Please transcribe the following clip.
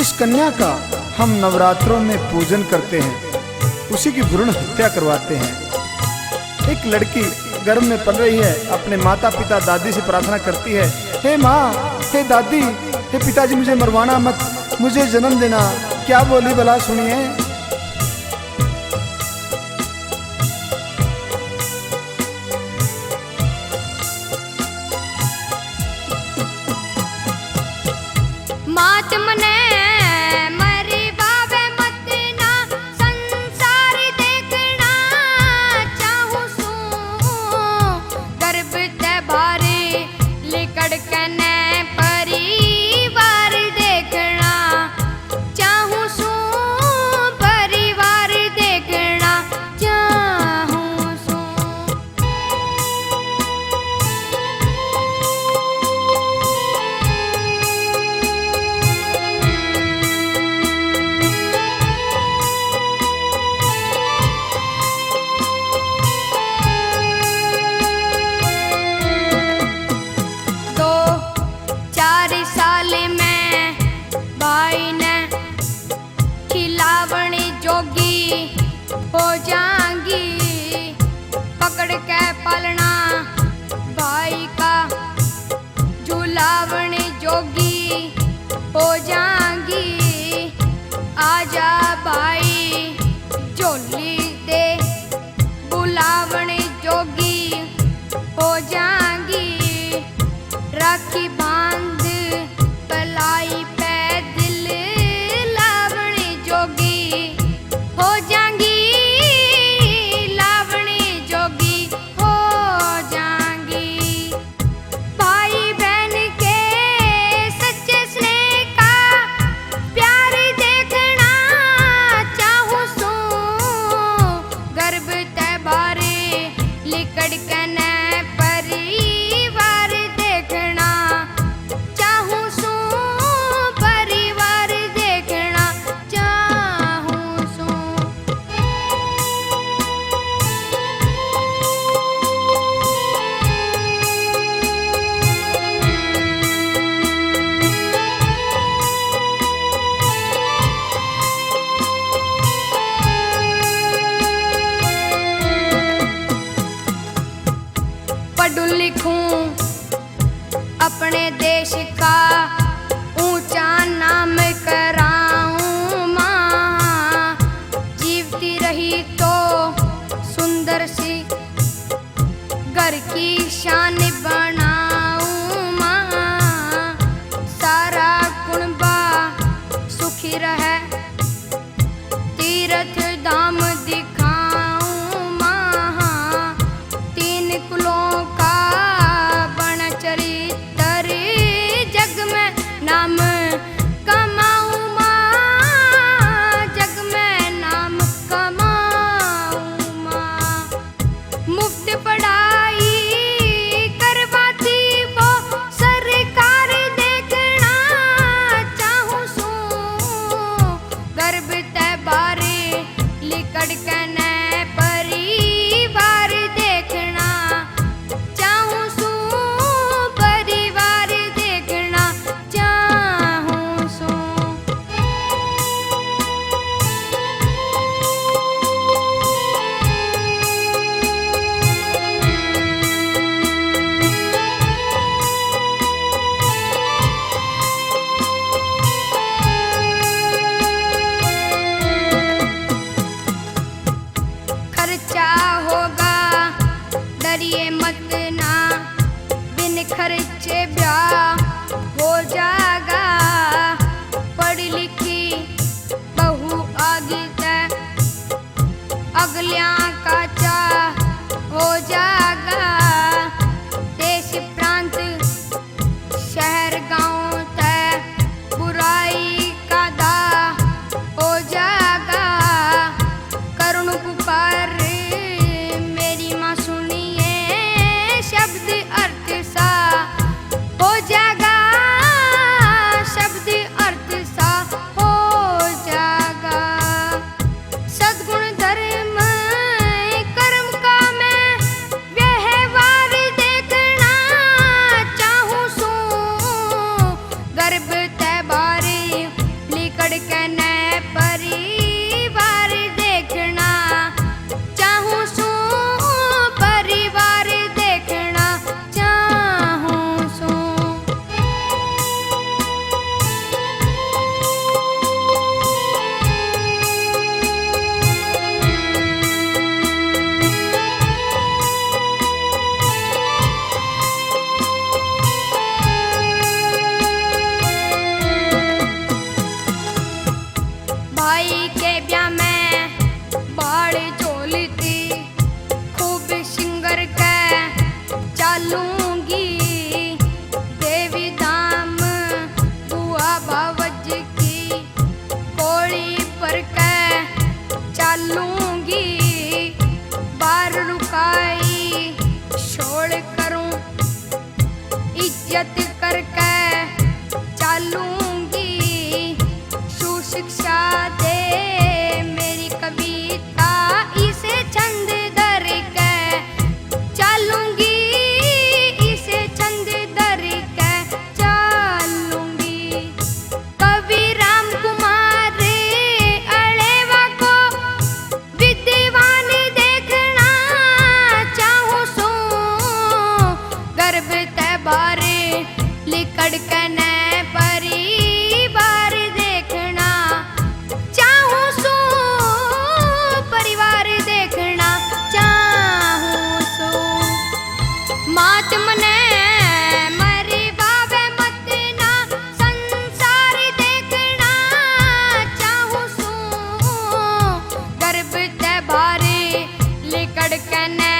जिस कन्या का हम नवरात्रों में पूजन करते हैं उसी की भ्रूण हत्या करवाते हैं। एक लड़की गर्भ में पल रही है, अपने माता पिता दादी से प्रार्थना करती है, हे माँ, हे दादी, हे पिताजी, मुझे मरवाना मत, मुझे जन्म देना। क्या बोली भला, सुनिए। हो जाएंगी पकड़ के पालना भाई का, झूलावनी जोगी हो जाएंगी। आजा भाई झोली दे, बुलावनी जोगी हो जाएंगी। राखी बांध पलाई पे दिल लावनी जोगी हो जाएंगी। पढ़ूं लिखूं अपने देश का, ऊंचा नाम कराऊं माँ। जीवती रही तो सुंदर सी घर की शान बनाऊं माँ। सारा कुनबा सुखी रहे, तीर्थ धाम दिखाऊं माँ। तीन कुलों का बन चरित्र जग में नाम कमाऊं माँ। जग में नाम कमाऊं माँ। मुफ्त पढ़ाई करवाती वो सरकार, देखना चाहूं सू गर्भ ते बारे लिकड़ के न परिवार, देखना चाहूं सू परिवार, देखना चाहूं सू। खर्चा होगा डरिए मत ना, बिन खर्चे ब्याह हो जाएगा। पढ़ लिखी बहू आगे तक अगलियां का चाह हो जाएगा। देश प्रांत शहर गांव तक बुराई का दाह हो जाएगा। करुण पुकार मेरी माँ सुनिए, शब्द अर्थ सा हो जाएगा। शब्द अर्थ सा हो जाएगा। सद्गुण धर्म कर्म का मैं गर्भ ते बारे लिकड़ कने परिवार देखना चाहूं सो परिवार देखना चाहूं सो मात मने मरी बाबे मत ना संसार देखना चाहूं सो गर्भ ते बारे लिकड़ कने